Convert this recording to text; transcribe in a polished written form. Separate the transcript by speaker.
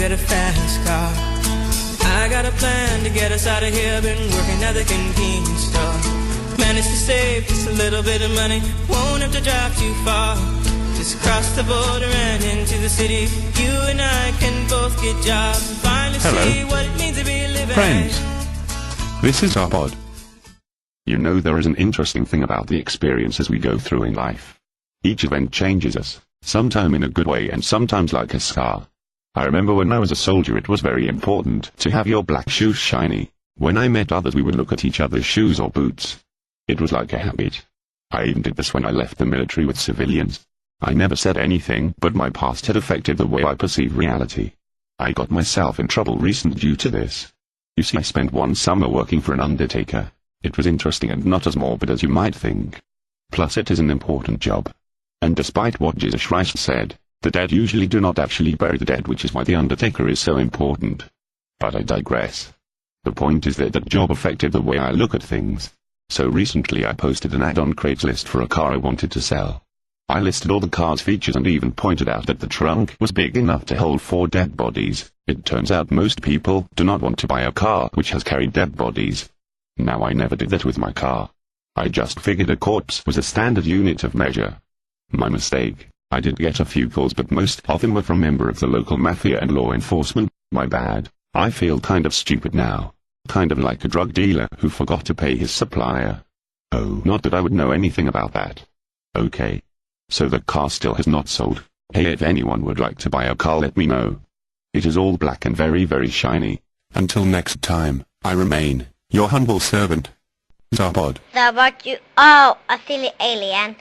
Speaker 1: get a fast car. I got a plan to get us out of here. Been working at the convenience store. Managed to save just a little bit of money. Won't have to drive too far. Just cross the border and into the city. You and I can both get jobs and finally see what it means to be living.
Speaker 2: Friends, this is Zarbod. You know, there is an interesting thing about the experiences we go through in life. Each event changes us, sometimes in a good way and sometimes like a scar. I remember when I was a soldier it was very important to have your black shoes shiny. When I met others we would look at each other's shoes or boots. It was like a habit. I even did this when I left the military with civilians. I never said anything, but my past had affected the way I perceive reality. I got myself in trouble recently due to this. You see, I spent one summer working for an undertaker. It was interesting and not as morbid as you might think. Plus it is an important job. And despite what Jesus Christ said, the dead usually do not actually bury the dead, which is why the undertaker is so important. But I digress. The point is that job affected the way I look at things. So recently I posted an ad on Craiglist for a car I wanted to sell. I listed all the car's features and even pointed out that the trunk was big enough to hold 4 dead bodies. It turns out most people do not want to buy a car which has carried dead bodies. Now I never did that with my car. I just figured a corpse was a standard unit of measure. My mistake. I did get a few calls, but most of them were from members of the local mafia and law enforcement. My bad. I feel kind of stupid now. Kind of like a drug dealer who forgot to pay his supplier. Oh, not that I would know anything about that. Okay. So the car still has not sold. Hey, if anyone would like to buy a car, let me know. It is all black and very, very shiny. Until next time, I remain your humble servant, Zarbod.
Speaker 3: Zarbod, you are a silly alien.